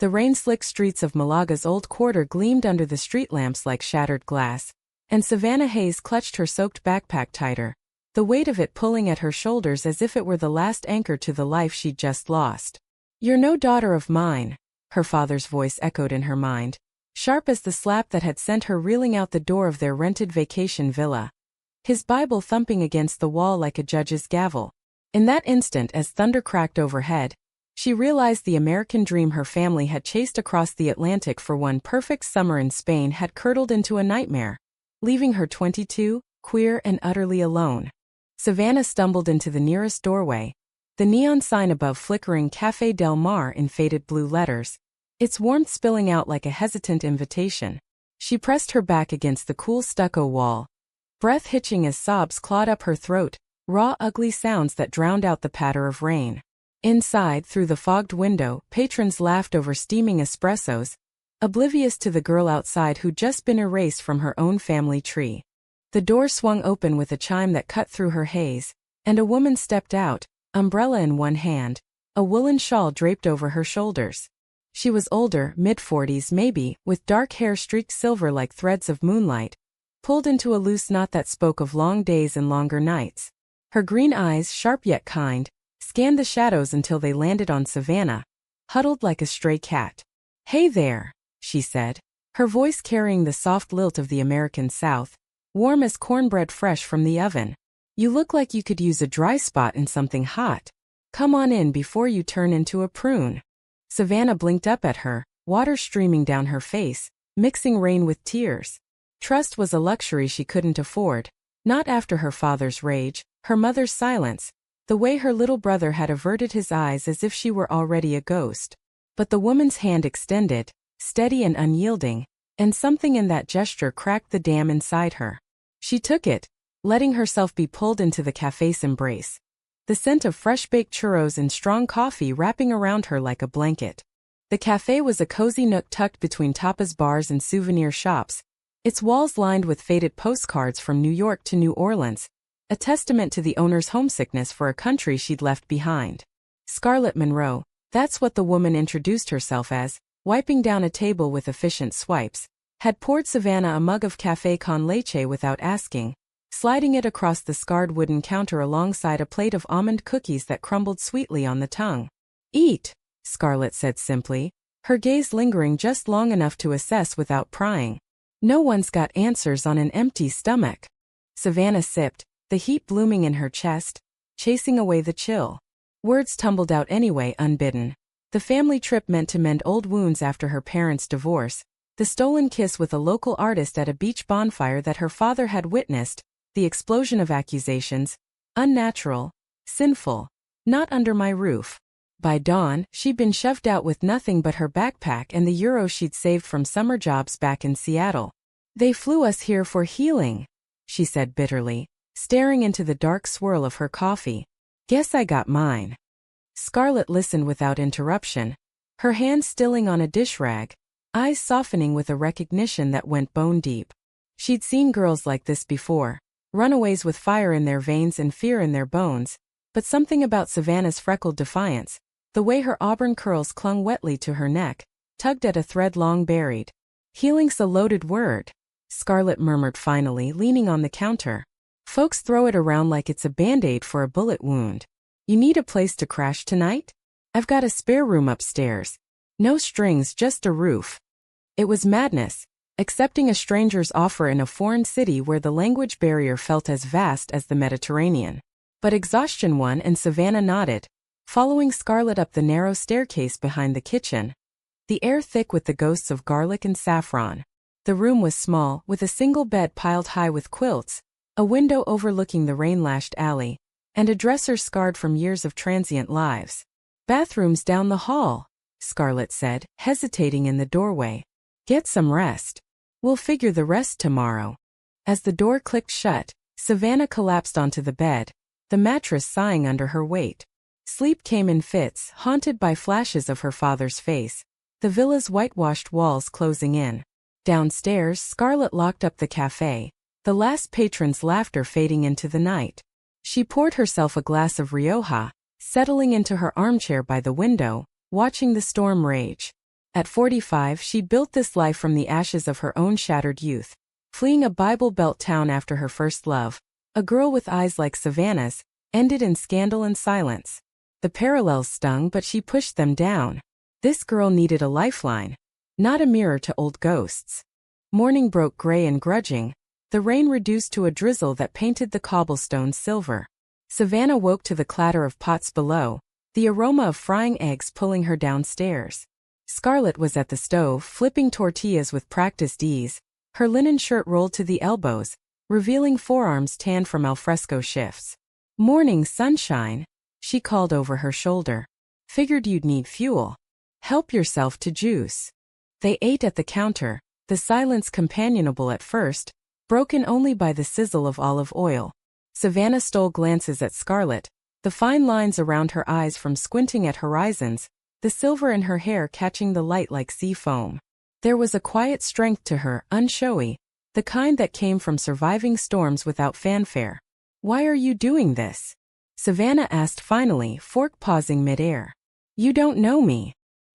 The rain-slicked streets of Malaga's old quarter gleamed under the street lamps like shattered glass, and Savannah Hayes clutched her soaked backpack tighter, the weight of it pulling at her shoulders as if it were the last anchor to the life she'd just lost. "You're no daughter of mine," her father's voice echoed in her mind, sharp as the slap that had sent her reeling out the door of their rented vacation villa. His Bible thumping against the wall like a judge's gavel. In that instant, as thunder cracked overhead, she realized the American dream her family had chased across the Atlantic for one perfect summer in Spain had curdled into a nightmare, leaving her 22, queer and utterly alone. Savannah stumbled into the nearest doorway, the neon sign above flickering Café Del Mar in faded blue letters, its warmth spilling out like a hesitant invitation. She pressed her back against the cool stucco wall, breath hitching as sobs clawed up her throat, raw, ugly sounds that drowned out the patter of rain. Inside, through the fogged window, patrons laughed over steaming espressos, oblivious to the girl outside who'd just been erased from her own family tree. The door swung open with a chime that cut through her haze, and a woman stepped out, umbrella in one hand, a woolen shawl draped over her shoulders. She was older, mid-40s maybe, with dark hair streaked silver like threads of moonlight, pulled into a loose knot that spoke of long days and longer nights. Her green eyes, sharp yet kind, scanned the shadows until they landed on Savannah, huddled like a stray cat. "Hey there," she said, her voice carrying the soft lilt of the American South, warm as cornbread fresh from the oven. "You look like you could use a dry spot in something hot. Come on in before you turn into a prune." Savannah blinked up at her, water streaming down her face, mixing rain with tears. Trust was a luxury she couldn't afford, not after her father's rage, her mother's silence, the way her little brother had averted his eyes as if she were already a ghost. But the woman's hand extended, steady and unyielding, and something in that gesture cracked the dam inside her. She took it, letting herself be pulled into the cafe's embrace, the scent of fresh-baked churros and strong coffee wrapping around her like a blanket. The cafe was a cozy nook tucked between tapas bars and souvenir shops, its walls lined with faded postcards from New York to New Orleans, a testament to the owner's homesickness for a country she'd left behind. Scarlett Monroe, that's what the woman introduced herself as, wiping down a table with efficient swipes, had poured Savannah a mug of café con leche without asking, sliding it across the scarred wooden counter alongside a plate of almond cookies that crumbled sweetly on the tongue. "Eat," Scarlett said simply, her gaze lingering just long enough to assess without prying. "No one's got answers on an empty stomach." Savannah sipped, the heat blooming in her chest, chasing away the chill. Words tumbled out anyway, unbidden. The family trip meant to mend old wounds after her parents' divorce, the stolen kiss with a local artist at a beach bonfire that her father had witnessed, the explosion of accusations, unnatural, sinful, not under my roof. By dawn, she'd been shoved out with nothing but her backpack and the euros she'd saved from summer jobs back in Seattle. "They flew us here for healing," she said bitterly, staring into the dark swirl of her coffee. "Guess I got mine." Scarlett listened without interruption, her hand stilling on a dish rag, eyes softening with a recognition that went bone deep. She'd seen girls like this before, runaways with fire in their veins and fear in their bones, but something about Savannah's freckled defiance, the way her auburn curls clung wetly to her neck, tugged at a thread long buried. "Healing's a loaded word," Scarlett murmured finally, leaning on the counter. "Folks throw it around like it's a band-aid for a bullet wound. You need a place to crash tonight? I've got a spare room upstairs. No strings, just a roof." It was madness, accepting a stranger's offer in a foreign city where the language barrier felt as vast as the Mediterranean. But exhaustion won and Savannah nodded, following Scarlett up the narrow staircase behind the kitchen, the air thick with the ghosts of garlic and saffron. The room was small, with a single bed piled high with quilts, a window overlooking the rain-lashed alley, and a dresser scarred from years of transient lives. "Bathrooms down the hall," Scarlett said, hesitating in the doorway. "Get some rest. We'll figure the rest tomorrow." As the door clicked shut, Savannah collapsed onto the bed, the mattress sighing under her weight. Sleep came in fits, haunted by flashes of her father's face, the villa's whitewashed walls closing in. Downstairs, Scarlett locked up the cafe, the last patron's laughter fading into the night. She poured herself a glass of Rioja, settling into her armchair by the window, watching the storm rage. At 45, she built this life from the ashes of her own shattered youth, fleeing a Bible Belt town after her first love. A girl with eyes like Savannah's, ended in scandal and silence. The parallels stung, but she pushed them down. This girl needed a lifeline, not a mirror to old ghosts. Morning broke gray and grudging, the rain reduced to a drizzle that painted the cobblestones silver. Savannah woke to the clatter of pots below, the aroma of frying eggs pulling her downstairs. Scarlett was at the stove, flipping tortillas with practiced ease, her linen shirt rolled to the elbows, revealing forearms tanned from alfresco shifts. "Morning sunshine," she called over her shoulder. "Figured you'd need fuel. Help yourself to juice." They ate at the counter, the silence companionable at first, broken only by the sizzle of olive oil. Savannah stole glances at Scarlett, the fine lines around her eyes from squinting at horizons, the silver in her hair catching the light like sea foam. There was a quiet strength to her, unshowy, the kind that came from surviving storms without fanfare. "Why are you doing this?" Savannah asked finally, fork pausing midair. "You don't know me."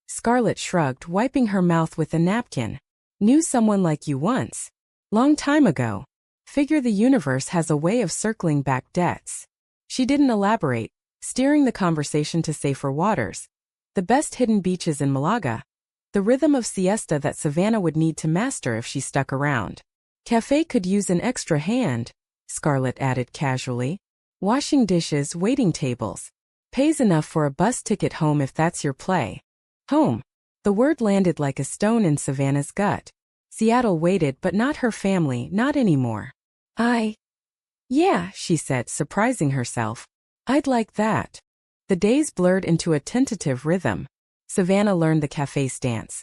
Scarlett shrugged, wiping her mouth with a napkin. "Knew someone like you once. Long time ago. Figure the universe has a way of circling back debts." She didn't elaborate, steering the conversation to safer waters. The best hidden beaches in Malaga. The rhythm of siesta that Savannah would need to master if she stuck around. "Café could use an extra hand," Scarlett added casually. "Washing dishes, waiting tables. Pays enough for a bus ticket home if that's your play." Home. The word landed like a stone in Savannah's gut. Seattle waited, but not her family, not anymore. Yeah, she said, surprising herself. "I'd like that." The days blurred into a tentative rhythm. Savannah learned the café stance.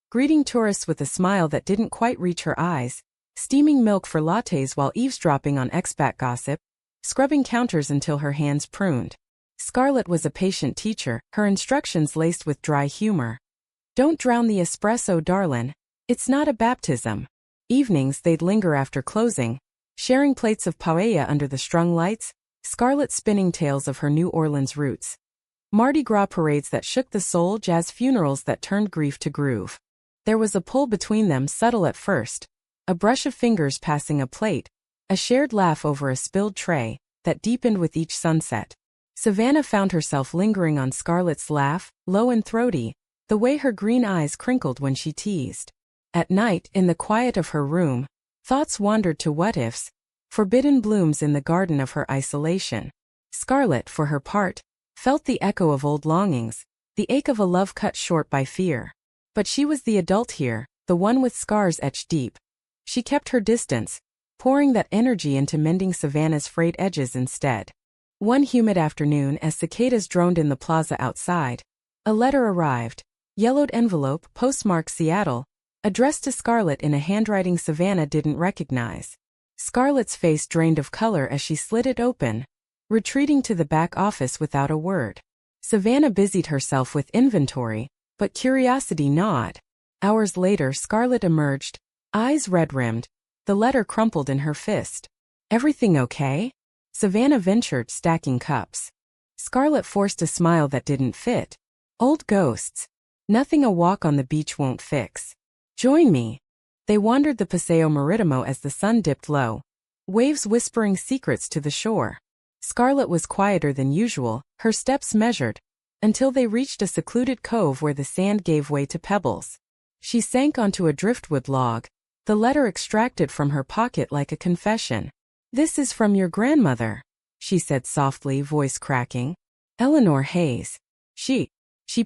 Greeting tourists with a smile that didn't quite reach her eyes, steaming milk for lattes while eavesdropping on expat gossip, scrubbing counters until her hands pruned. Scarlett was a patient teacher, her instructions laced with dry humor. "Don't drown the espresso, darlin'. It's not a baptism." Evenings they'd linger after closing, sharing plates of paella under the strung lights, Scarlett spinning tales of her New Orleans roots. Mardi Gras parades that shook the soul, jazz funerals that turned grief to groove. There was a pull between them, subtle at first. A brush of fingers passing a plate, a shared laugh over a spilled tray, that deepened with each sunset. Savannah found herself lingering on Scarlett's laugh, low and throaty, the way her green eyes crinkled when she teased. At night, in the quiet of her room, thoughts wandered to what-ifs, forbidden blooms in the garden of her isolation. Scarlett, for her part, felt the echo of old longings, the ache of a love cut short by fear. But she was the adult here, the one with scars etched deep. She kept her distance, pouring that energy into mending Savannah's frayed edges instead. One humid afternoon, as cicadas droned in the plaza outside, a letter arrived. Yellowed envelope, postmarked Seattle, addressed to Scarlett in a handwriting Savannah didn't recognize. Scarlett's face drained of color as she slid it open, retreating to the back office without a word. Savannah busied herself with inventory, but curiosity gnawed. Hours later, Scarlett emerged, eyes red-rimmed, the letter crumpled in her fist. "Everything okay?" Savannah ventured, stacking cups. Scarlett forced a smile that didn't fit. "Old ghosts. Nothing a walk on the beach won't fix. Join me." They wandered the Paseo Maritimo as the sun dipped low, waves whispering secrets to the shore. Scarlett was quieter than usual, her steps measured, until they reached a secluded cove where the sand gave way to pebbles. She sank onto a driftwood log, the letter extracted from her pocket like a confession. "This is from your grandmother," she said softly, voice cracking. "Eleanor Hayes. She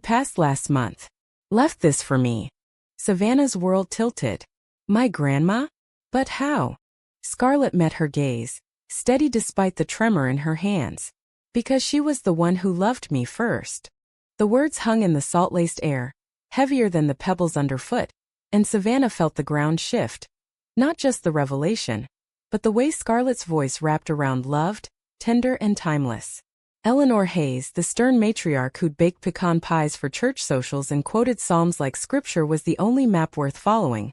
passed last month. Left this for me." Savannah's world tilted. "My grandma? But how?" Scarlett met her gaze, steady despite the tremor in her hands. "Because she was the one who loved me first." The words hung in the salt-laced air, heavier than the pebbles underfoot, and Savannah felt the ground shift. Not just the revelation, but the way Scarlett's voice wrapped around loved, tender and timeless. Eleanor Hayes, the stern matriarch who'd baked pecan pies for church socials and quoted psalms like scripture was the only map worth following.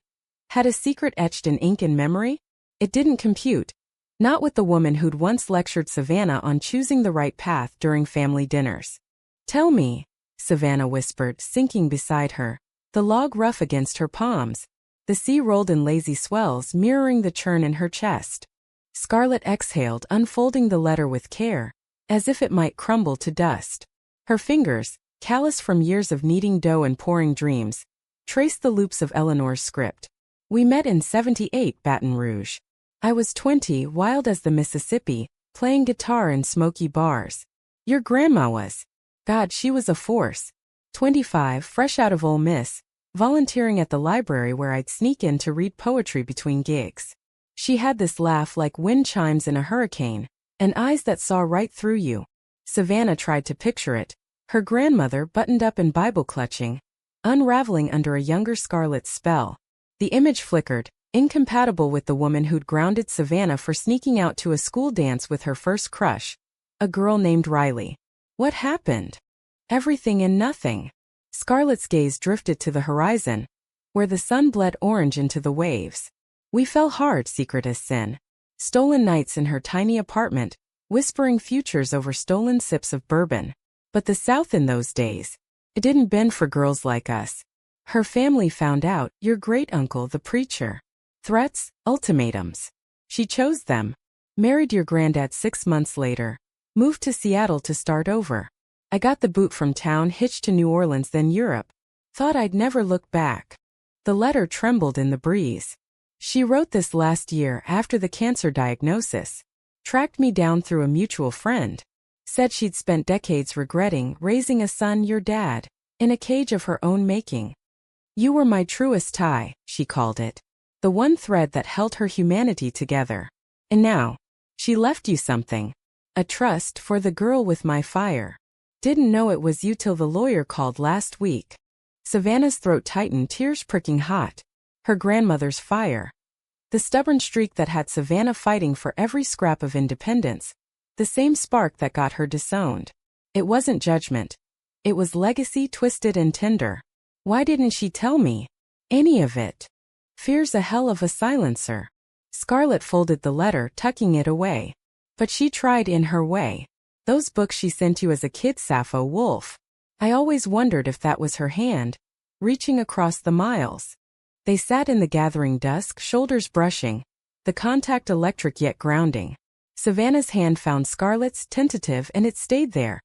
Had a secret etched in ink in memory? It didn't compute. Not with the woman who'd once lectured Savannah on choosing the right path during family dinners. "Tell me," Savannah whispered, sinking beside her. the log rough against her palms. The sea rolled in lazy swells, mirroring the churn in her chest. Scarlett exhaled, unfolding the letter with care, as if it might crumble to dust. Her fingers, callous from years of kneading dough and pouring dreams, traced the loops of Eleanor's script. We met in '78, Baton Rouge. I was 20, wild as the Mississippi, playing guitar in smoky bars. Your grandma was. God, she was a force. 25, fresh out of Ole Miss, volunteering at the library where I'd sneak in to read poetry between gigs. She had this laugh like wind chimes in a hurricane, and eyes that saw right through you. Savannah tried to picture it, her grandmother buttoned up and Bible clutching, unraveling under a younger Scarlett's spell. The image flickered, incompatible with the woman who'd grounded Savannah for sneaking out to a school dance with her first crush, a girl named Riley. What happened? Everything and nothing. Scarlett's gaze drifted to the horizon, where the sun bled orange into the waves. We fell hard, secret as sin. Stolen nights in her tiny apartment, whispering futures over stolen sips of bourbon. But the South in those days, it didn't bend for girls like us. Her family found out, your great-uncle the preacher. Threats, ultimatums. She chose them. Married your granddad 6 months later. Moved to Seattle to start over. I got the boot from town, hitched to New Orleans, then Europe. Thought I'd never look back. The letter trembled in the breeze. She wrote this last year after the cancer diagnosis. Tracked me down through a mutual friend. Said she'd spent decades regretting raising a son, your dad, in a cage of her own making. You were my truest tie, she called it. The one thread that held her humanity together. And now, she left you something. A trust for the girl with my fire. Didn't know it was you till the lawyer called last week. Savannah's throat tightened, tears pricking hot. Her grandmother's fire. The stubborn streak that had Savannah fighting for every scrap of independence. The same spark that got her disowned. It wasn't judgment. It was legacy, twisted and tender. Why didn't she tell me? Any of it. Fear's a hell of a silencer. Scarlett folded the letter, tucking it away. But she tried in her way. Those books she sent you as a kid, Sappho, Wolf. I always wondered if that was her hand, reaching across the miles. They sat in the gathering dusk, shoulders brushing, the contact electric yet grounding. Savannah's hand found Scarlett's, tentative, and it stayed there.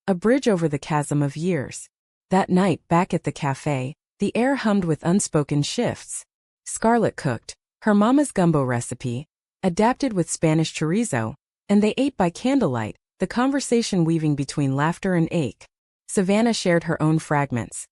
A bridge over the chasm of years. That night, back at the café, the air hummed with unspoken shifts. Scarlett cooked, her mama's gumbo recipe, adapted with Spanish chorizo, and they ate by candlelight, the conversation weaving between laughter and ache. Savannah shared her own fragments.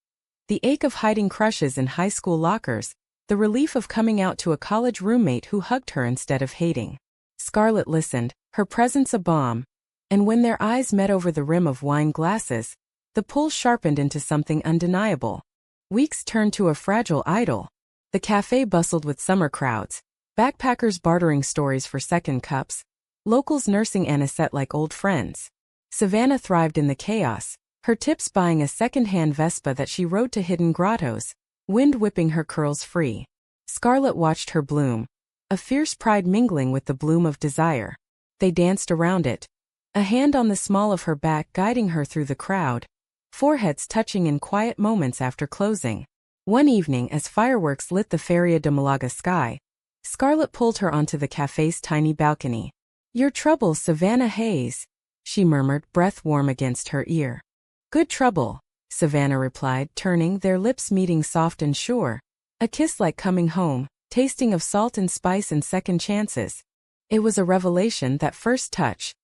The ache of hiding crushes in high school lockers, the relief of coming out to a college roommate who hugged her instead of hating. Scarlett listened, her presence a balm, and when their eyes met over the rim of wine glasses, the pull sharpened into something undeniable. Weeks turned to a fragile idol. The café bustled with summer crowds, backpackers bartering stories for second cups, locals nursing anisette like old friends. Savannah thrived in the chaos, her tips buying a second-hand Vespa that she rode to hidden grottos, wind whipping her curls free. Scarlett watched her bloom, a fierce pride mingling with the bloom of desire. They danced around it, a hand on the small of her back guiding her through the crowd, foreheads touching in quiet moments after closing. One evening, as fireworks lit the Feria de Malaga sky, Scarlett pulled her onto the café's tiny balcony. Your trouble, Savannah Hayes, she murmured, breath warm against her ear. Good trouble, Savannah replied, turning, their lips meeting soft and sure. A kiss like coming home, tasting of salt and spice and second chances. It was a revelation, that first touch.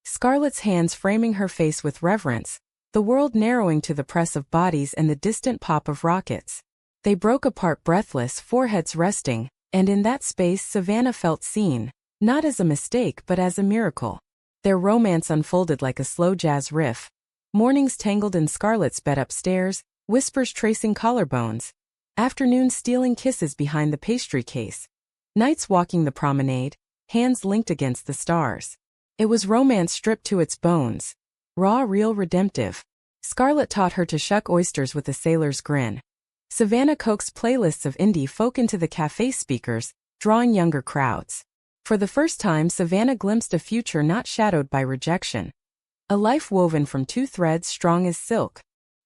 Scarlett's hands framing her face with reverence, the world narrowing to the press of bodies and the distant pop of rockets. They broke apart breathless, foreheads resting, and in that space Savannah felt seen, not as a mistake but as a miracle. Their romance unfolded like a slow jazz riff. Mornings tangled in Scarlett's bed upstairs, whispers tracing collarbones. Afternoons stealing kisses behind the pastry case. Nights walking the promenade, hands linked against the stars. It was romance stripped to its bones. Raw, real, redemptive. Scarlett taught her to shuck oysters with a sailor's grin. Savannah coaxed playlists of indie folk into the cafe speakers, drawing younger crowds. For the first time, Savannah glimpsed a future not shadowed by rejection. A life woven from two threads strong as silk.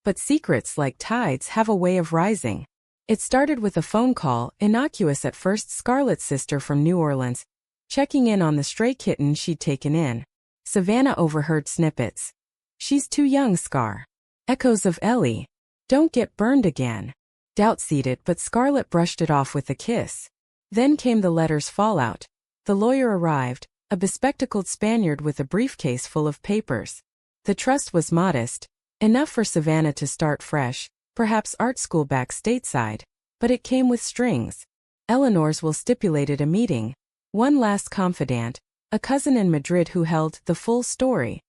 But secrets like tides have a way of rising. It started with a phone call, innocuous at first. Scarlett's sister from New Orleans, checking in on the stray kitten she'd taken in. Savannah overheard snippets. "She's too young, Scar." Echoes of "Ellie, don't get burned again." Doubt-seated, but Scarlett brushed it off with a kiss. Then came the letter's fallout. The lawyer arrived, a bespectacled Spaniard with a briefcase full of papers. The trust was modest, enough for Savannah to start fresh, perhaps art school back stateside, but it came with strings. Eleanor's will stipulated a meeting. One last confidant, a cousin in Madrid who held the full story.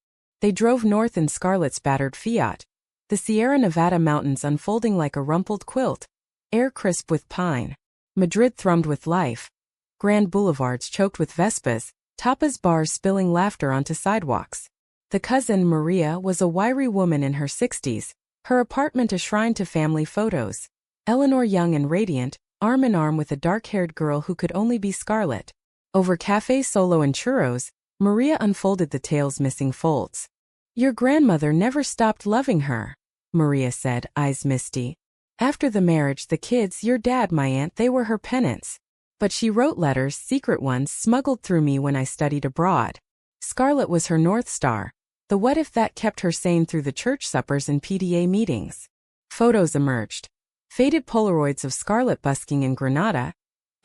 They drove north in Scarlett's battered Fiat. The Sierra Nevada mountains unfolding like a rumpled quilt, air crisp with pine. Madrid thrummed with life. Grand boulevards choked with Vespas, tapas bars spilling laughter onto sidewalks. The cousin, Maria, was a wiry woman in her 60s, her apartment a shrine to family photos. Eleanor young and radiant, arm in arm with a dark-haired girl who could only be Scarlett. Over Café Solo and churros, Maria unfolded the tale's missing folds. "Your grandmother never stopped loving her," Maria said, eyes misty. "After the marriage, the kids, your dad, my aunt, they were her penance. But she wrote letters, secret ones, smuggled through me when I studied abroad. Scarlett was her North Star, the what if that kept her sane through the church suppers and PDA meetings." Photos emerged. Faded Polaroids of Scarlett busking in Granada,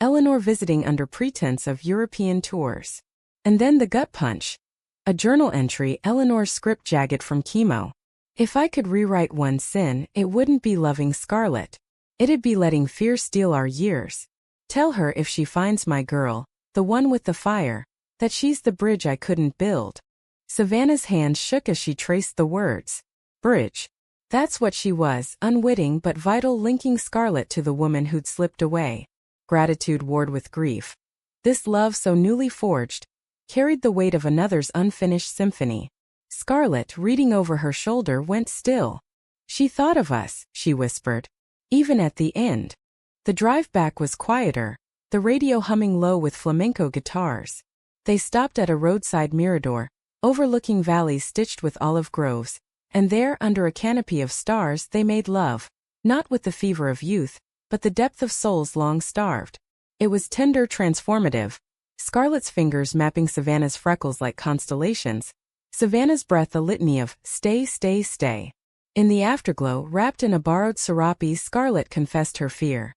Eleanor visiting under pretense of European tours. And then the gut punch. A journal entry, Eleanor's script jagged from chemo. "If I could rewrite one sin, it wouldn't be loving Scarlett. It'd be letting fear steal our years. Tell her if she finds my girl, the one with the fire, that she's the bridge I couldn't build." Savannah's hand shook as she traced the words. Bridge. That's what she was, unwitting but vital, linking Scarlett to the woman who'd slipped away. Gratitude warred with grief. This love so newly forged carried the weight of another's unfinished symphony. Scarlett, reading over her shoulder, went still. "She thought of us," she whispered. "Even at the end." The drive back was quieter, the radio humming low with flamenco guitars. They stopped at a roadside mirador, overlooking valleys stitched with olive groves, and there, under a canopy of stars, they made love, not with the fever of youth, but the depth of souls long starved. It was tender, transformative. Scarlett's fingers mapping Savannah's freckles like constellations. Savannah's breath a litany of "stay, stay, stay." In the afterglow, wrapped in a borrowed serape, Scarlett confessed her fear.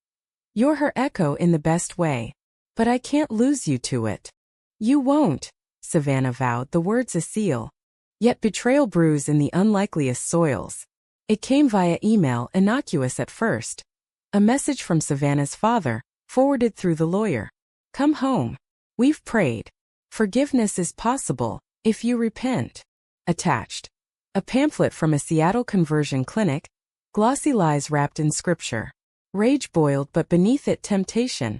"You're her echo in the best way. But I can't lose you to it." "You won't," Savannah vowed, the words a seal. Yet betrayal brews in the unlikeliest soils. It came via email, innocuous at first. A message from Savannah's father, forwarded through the lawyer. "Come home. We've prayed. Forgiveness is possible, if you repent." Attached. A pamphlet from a Seattle conversion clinic, glossy lies wrapped in scripture. Rage boiled, but beneath it temptation.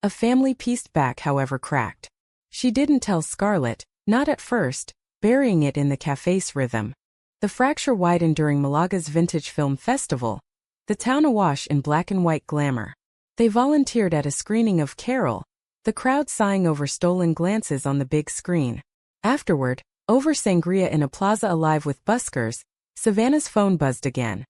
A family pieced back, however cracked. She didn't tell Scarlett, not at first, burying it in the café's rhythm. The fracture widened during Malaga's Vintage Film Festival, the town awash in black and white glamour. They volunteered at a screening of Carol, the crowd sighing over stolen glances on the big screen. Afterward, over sangria in a plaza alive with buskers, Savannah's phone buzzed again.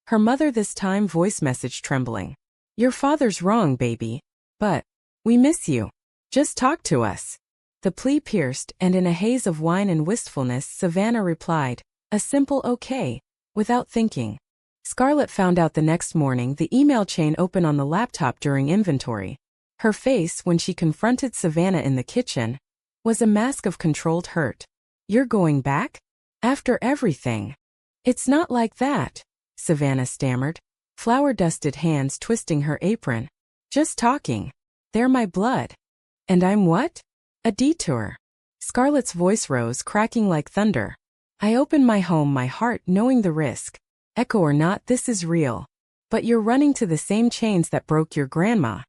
Her mother this time, voice message trembling. "Your father's wrong, baby. But we miss you. Just talk to us." The plea pierced, and in a haze of wine and wistfulness, Savannah replied, a simple okay, without thinking. Scarlett found out the next morning, the email chain open on the laptop during inventory. Her face, when she confronted Savannah in the kitchen, was a mask of controlled hurt. "You're going back? After everything?" "It's not like that," Savannah stammered, flour-dusted hands twisting her apron. "Just talking. They're my blood." "And I'm what?" "A detour." Scarlett's voice rose, cracking like thunder. "I open my home, my heart, knowing the risk. Echo or not, this is real. But you're running to the same chains that broke your grandma."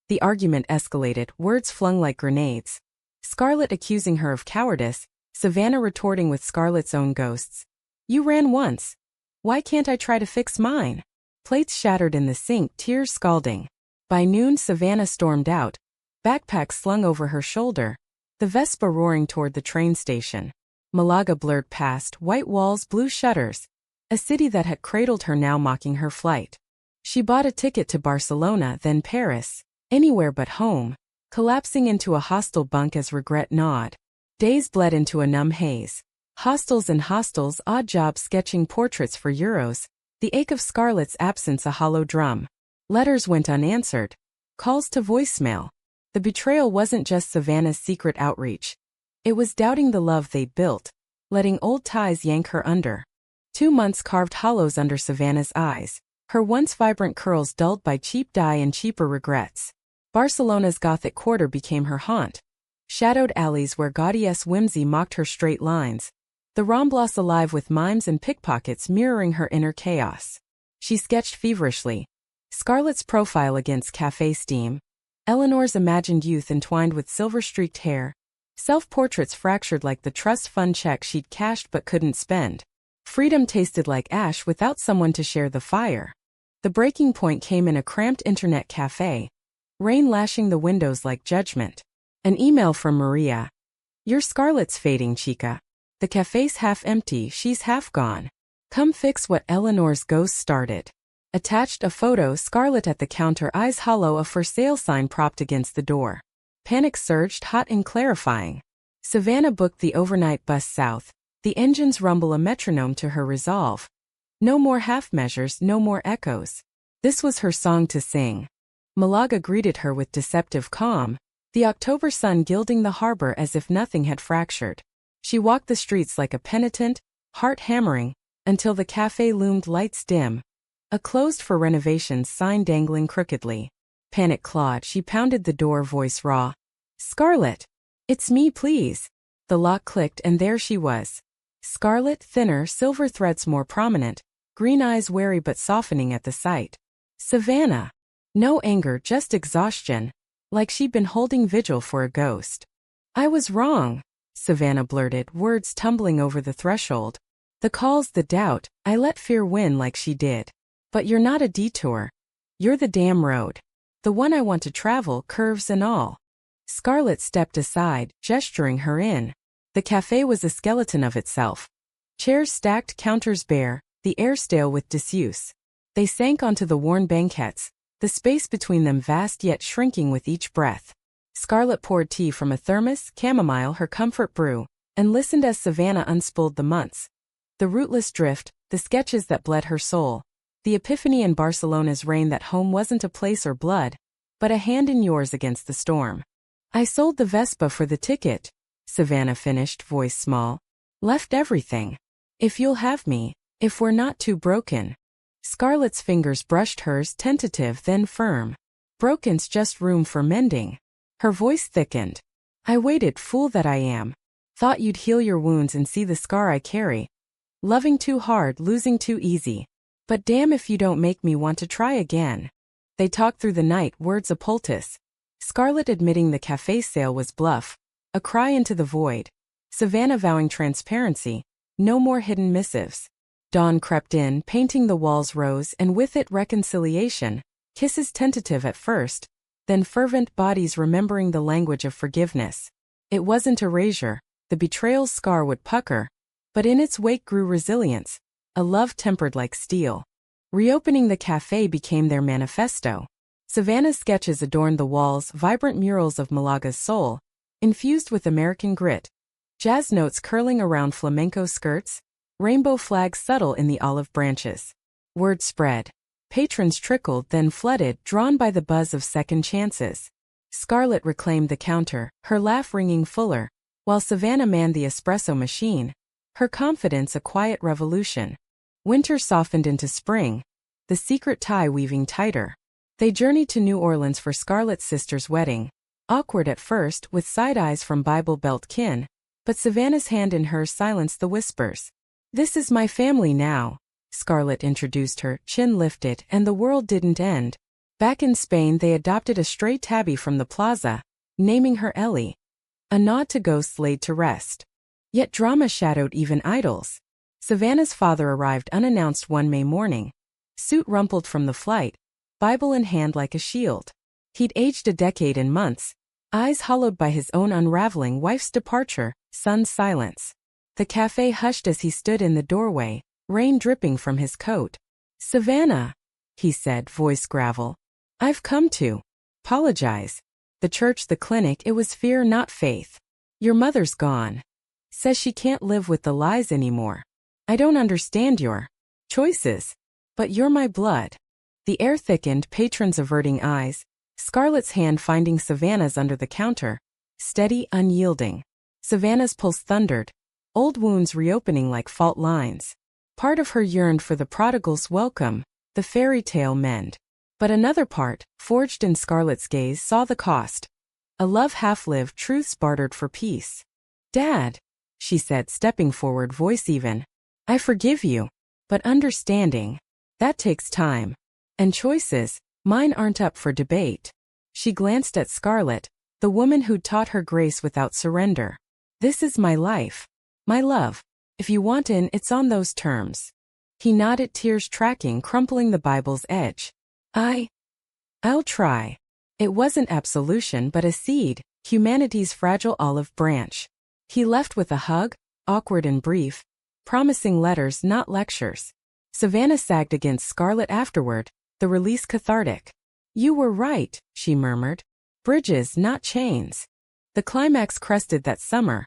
The argument escalated, words flung like grenades. Scarlett accusing her of cowardice, Savannah retorting with Scarlett's own ghosts. "You ran once. Why can't I try to fix mine?" Plates shattered in the sink, tears scalding. By noon, Savannah stormed out, backpack slung over her shoulder, the Vespa roaring toward the train station. Malaga blurred past, white walls, blue shutters. A city that had cradled her now mocking her flight. She bought a ticket to Barcelona, then Paris, anywhere but home, collapsing into a hostel bunk as regret gnawed. Days bled into a numb haze. Hostels and hostels, odd jobs sketching portraits for euros, the ache of Scarlett's absence a hollow drum. Letters went unanswered. Calls to voicemail. The betrayal wasn't just Savannah's secret outreach. It was doubting the love they'd built, letting old ties yank her under. 2 months carved hollows under Savannah's eyes, her once vibrant curls dulled by cheap dye and cheaper regrets. Barcelona's Gothic quarter became her haunt. Shadowed alleys where gaudiest whimsy mocked her straight lines. The Ramblas alive with mimes and pickpockets mirroring her inner chaos. She sketched feverishly. Scarlett's profile against Café steam. Eleanor's imagined youth entwined with silver-streaked hair. Self-portraits fractured like the trust fund check she'd cashed but couldn't spend. Freedom tasted like ash without someone to share the fire. The breaking point came in a cramped internet cafe. Rain lashing the windows like judgment. An email from Maria. Your Scarlett's fading, chica. The cafe's half empty, she's half gone. Come fix what Eleanor's ghost started. Attached a photo, Scarlett at the counter, eyes hollow, a for sale sign propped against the door. Panic surged, hot and clarifying. Savannah booked the overnight bus south, the engines rumble a metronome to her resolve. No more half measures, no more echoes. This was her song to sing. Malaga greeted her with deceptive calm, the October sun gilding the harbor as if nothing had fractured. She walked the streets like a penitent, heart hammering, until the cafe loomed, lights dim. A closed for renovations sign dangling crookedly. Panic clawed, she pounded the door, voice raw. Scarlett! It's me, please. The lock clicked and there she was. Scarlett, thinner, silver threads more prominent, green eyes wary but softening at the sight. Savannah! No anger, just exhaustion, like she'd been holding vigil for a ghost. I was wrong, Savannah blurted, words tumbling over the threshold. The calls, the doubt, I let fear win like she did. But you're not a detour. You're the damn road. The one I want to travel, curves and all. Scarlett stepped aside, gesturing her in. The cafe was a skeleton of itself. Chairs stacked, counters bare, the air stale with disuse. They sank onto the worn banquettes, the space between them vast yet shrinking with each breath. Scarlett poured tea from a thermos, chamomile her comfort brew, and listened as Savannah unspooled the months. The rootless drift, the sketches that bled her soul. The epiphany in Barcelona's rain that home wasn't a place or blood, but a hand in yours against the storm. I sold the Vespa for the ticket, Savannah finished, voice small. Left everything. If you'll have me, if we're not too broken. Scarlett's fingers brushed hers, tentative then firm. Broken's just room for mending. Her voice thickened. I waited, fool that I am. Thought you'd heal your wounds and see the scar I carry. Loving too hard, losing too easy. But damn if you don't make me want to try again. They talked through the night, words a poultice. Scarlett admitting the cafe sale was bluff. A cry into the void. Savannah vowing transparency. No more hidden missives. Dawn crept in, painting the walls rose, and with it reconciliation. Kisses tentative at first, then fervent, bodies remembering the language of forgiveness. It wasn't erasure. The betrayal's scar would pucker. But in its wake grew resilience. A love tempered like steel. Reopening the cafe became their manifesto. Savannah's sketches adorned the walls, vibrant murals of Malaga's soul, infused with American grit. Jazz notes curling around flamenco skirts, rainbow flags subtle in the olive branches. Word spread. Patrons trickled, then flooded, drawn by the buzz of second chances. Scarlett reclaimed the counter, her laugh ringing fuller, while Savannah manned the espresso machine. Her confidence a quiet revolution. Winter softened into spring, the secret tie weaving tighter. They journeyed to New Orleans for Scarlett's sister's wedding. Awkward at first, with side eyes from Bible Belt kin, but Savannah's hand in hers silenced the whispers. This is my family now, Scarlett introduced her, chin lifted, and the world didn't end. Back in Spain they adopted a stray tabby from the plaza, naming her Ellie. A nod to ghosts laid to rest. Yet drama shadowed even idols. Savannah's father arrived unannounced one May morning. Suit rumpled from the flight, Bible in hand like a shield. He'd aged a decade in months, eyes hollowed by his own unraveling, wife's departure, son's silence. The cafe hushed as he stood in the doorway, rain dripping from his coat. Savannah! he said, voice gravel. I've come to apologize. The church, the clinic, it was fear, not faith. Your mother's gone. Says she can't live with the lies anymore. I don't understand your choices. But you're my blood. The air thickened, patrons averting eyes, Scarlett's hand finding Savannah's under the counter, steady, unyielding. Savannah's pulse thundered, old wounds reopening like fault lines. Part of her yearned for the prodigal's welcome, the fairy tale mend. But another part, forged in Scarlett's gaze, saw the cost. A love half-lived, truths bartered for peace. Dad, she said, stepping forward, voice even. I forgive you. But understanding, that takes time. And choices, mine aren't up for debate. She glanced at Scarlett, the woman who'd taught her grace without surrender. This is my life. My love. If you want in, it's on those terms. He nodded, tears tracking, crumpling the Bible's edge. I'll try. It wasn't absolution but a seed, humanity's fragile olive branch. He left with a hug, awkward and brief, promising letters, not lectures. Savannah sagged against Scarlett afterward, the release cathartic. You were right, she murmured. Bridges, not chains. The climax crested that summer,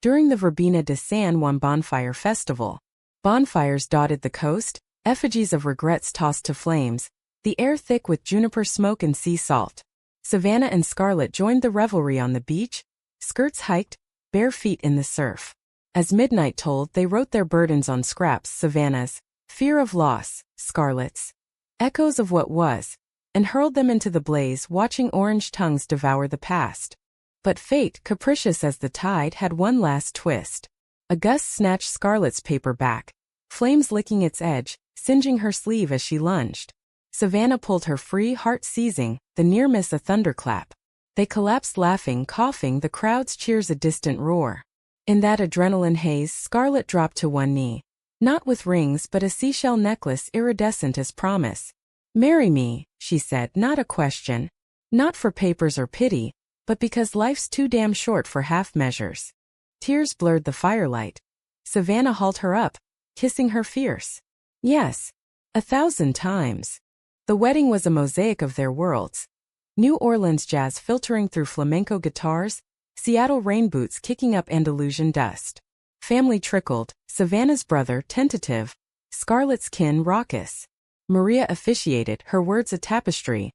during the Verbena de San Juan Bonfire Festival. Bonfires dotted the coast, effigies of regrets tossed to flames, the air thick with juniper smoke and sea salt. Savannah and Scarlett joined the revelry on the beach, skirts hiked, bare feet in the surf. As midnight tolled, they wrote their burdens on scraps, Savannah's, fear of loss, Scarlett's, echoes of what was, and hurled them into the blaze, watching orange tongues devour the past. But fate, capricious as the tide, had one last twist. A gust snatched Scarlett's paper back, flames licking its edge, singeing her sleeve as she lunged. Savannah pulled her free, heart seizing, the near miss a thunderclap. They collapsed laughing, coughing, the crowd's cheers a distant roar. In that adrenaline haze, Scarlett dropped to one knee. Not with rings but a seashell necklace iridescent as promise. Marry me, she said, not a question. Not for papers or pity, but because life's too damn short for half measures. Tears blurred the firelight. Savannah hauled her up, kissing her fierce. Yes. 1,000 times. The wedding was a mosaic of their worlds. New Orleans jazz filtering through flamenco guitars, Seattle rain boots kicking up Andalusian dust. Family trickled, Savannah's brother tentative, Scarlett's kin raucous. Maria officiated, her words a tapestry.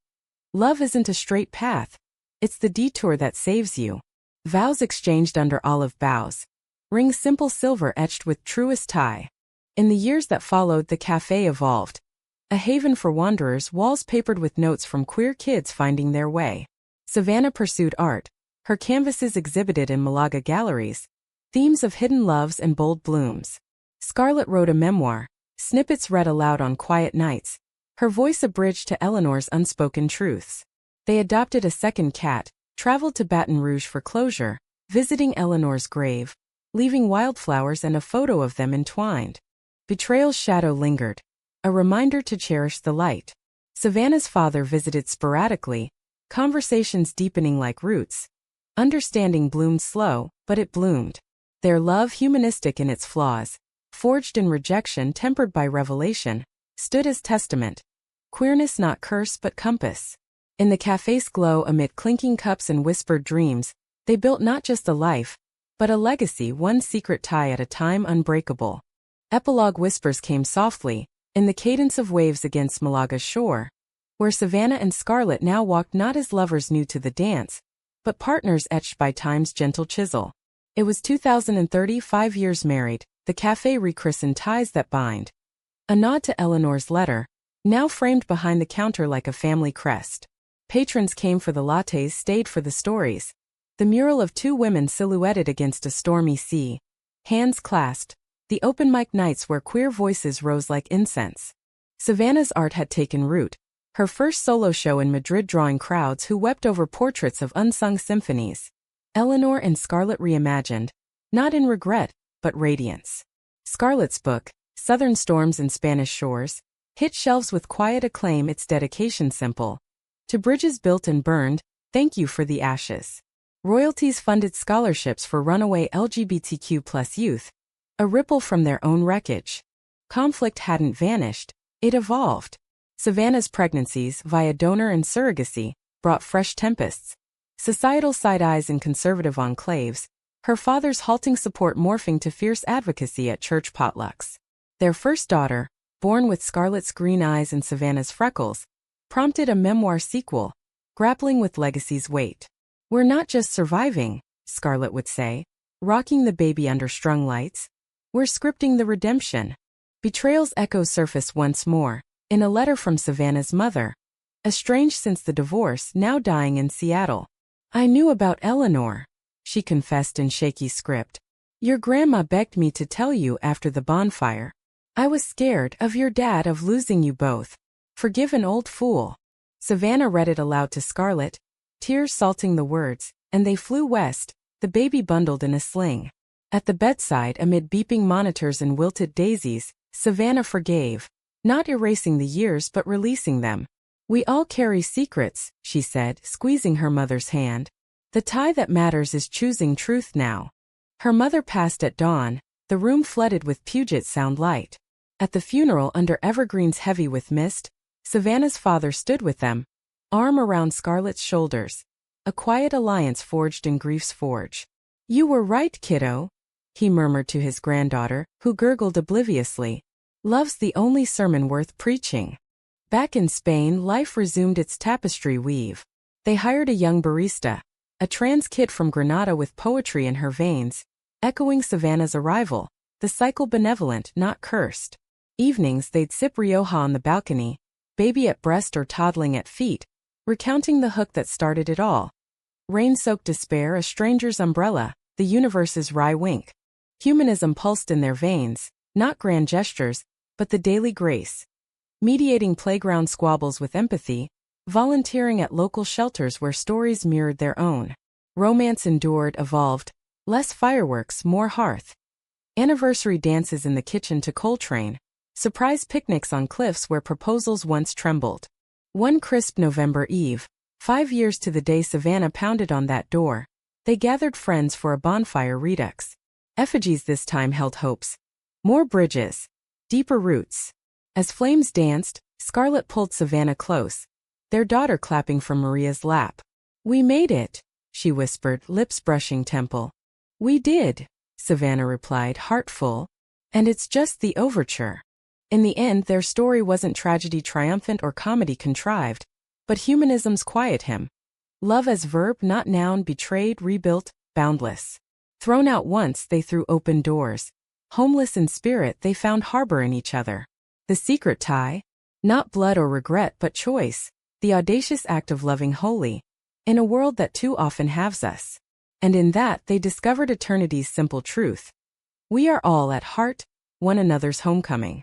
Love isn't a straight path. It's the detour that saves you. Vows exchanged under olive boughs. Rings simple silver etched with truest tie. In the years that followed, the Café evolved. A haven for wanderers, walls papered with notes from queer kids finding their way. Savannah pursued art. Her canvases exhibited in Malaga galleries. Themes of hidden loves and bold blooms. Scarlett wrote a memoir. Snippets read aloud on quiet nights. Her voice a bridge to Eleanor's unspoken truths. They adopted a second cat, traveled to Baton Rouge for closure, visiting Eleanor's grave, leaving wildflowers and a photo of them entwined. Betrayal's shadow lingered. A reminder to cherish the light. Savannah's father visited sporadically, conversations deepening like roots. Understanding bloomed slow, but it bloomed. Their love, humanistic in its flaws, forged in rejection tempered by revelation, stood as testament. Queerness not curse but compass. In the café's glow amid clinking cups and whispered dreams, they built not just a life, but a legacy, one secret tie at a time, unbreakable. Epilogue whispers came softly, in the cadence of waves against Malaga's shore, where Savannah and Scarlett now walked not as lovers new to the dance, but partners etched by time's gentle chisel. It was 2030, 5 years married, the Café rechristened ties that bind. A nod to Eleanor's letter, now framed behind the counter like a family crest. Patrons came for the lattes, stayed for the stories. The mural of two women silhouetted against a stormy sea, hands clasped, the open mic nights where queer voices rose like incense. Savannah's art had taken root, her first solo show in Madrid drawing crowds who wept over portraits of unsung symphonies. Eleanor and Scarlett reimagined, not in regret, but radiance. Scarlett's book, Southern Storms and Spanish Shores, hit shelves with quiet acclaim, its dedication simple. To bridges built and burned, thank you for the ashes. Royalties funded scholarships for runaway LGBTQ+ youth, a ripple from their own wreckage. Conflict hadn't vanished, it evolved. Savannah's pregnancies, via donor and surrogacy, brought fresh tempests. Societal side-eyes in conservative enclaves, her father's halting support morphing to fierce advocacy at church potlucks. Their first daughter, born with Scarlett's green eyes and Savannah's freckles, prompted a memoir sequel, grappling with legacy's weight. "We're not just surviving," Scarlett would say, rocking the baby under strung lights. "We're scripting the redemption." Betrayal's echoes surface once more, in a letter from Savannah's mother, estranged since the divorce, now dying in Seattle. "I knew about Eleanor," she confessed in shaky script. "Your grandma begged me to tell you after the bonfire. I was scared of your dad, of losing you both. Forgive an old fool." Savannah read it aloud to Scarlett, tears salting the words, and they flew west, the baby bundled in a sling. At the bedside, amid beeping monitors and wilted daisies, Savannah forgave, not erasing the years but releasing them. "We all carry secrets," she said, squeezing her mother's hand. "The tie that matters is choosing truth now." Her mother passed at dawn, the room flooded with Puget Sound light. At the funeral, under evergreens heavy with mist, Savannah's father stood with them, arm around Scarlett's shoulders, a quiet alliance forged in grief's forge. "You were right, kiddo," he murmured to his granddaughter, who gurgled obliviously. "Love's the only sermon worth preaching." Back in Spain, life resumed its tapestry weave. They hired a young barista, a trans kid from Granada with poetry in her veins, echoing Savannah's arrival, the cycle benevolent, not cursed. Evenings they'd sip Rioja on the balcony, baby at breast or toddling at feet, recounting the hook that started it all. Rain-soaked despair, a stranger's umbrella, the universe's wry wink. Humanism pulsed in their veins, not grand gestures, but the daily grace. Mediating playground squabbles with empathy, volunteering at local shelters where stories mirrored their own. Romance endured, evolved, less fireworks, more hearth. Anniversary dances in the kitchen to Coltrane, surprise picnics on cliffs where proposals once trembled. One crisp November eve, 5 years to the day Savannah pounded on that door, they gathered friends for a bonfire redux. Effigies this time held hopes. More bridges, deeper roots. As flames danced, Scarlett pulled Savannah close, their daughter clapping from Maria's lap. "We made it," she whispered, lips brushing temple. "We did," Savannah replied, heart full. "And it's just the overture." In the end, their story wasn't tragedy triumphant or comedy contrived, but humanism's quiet hymn. Love as verb, not noun, betrayed, rebuilt, boundless. Thrown out once, they threw open doors. Homeless in spirit, they found harbor in each other. The secret tie? Not blood or regret but choice, the audacious act of loving wholly, in a world that too often halves us. And in that they discovered eternity's simple truth. We are all at heart one another's homecoming.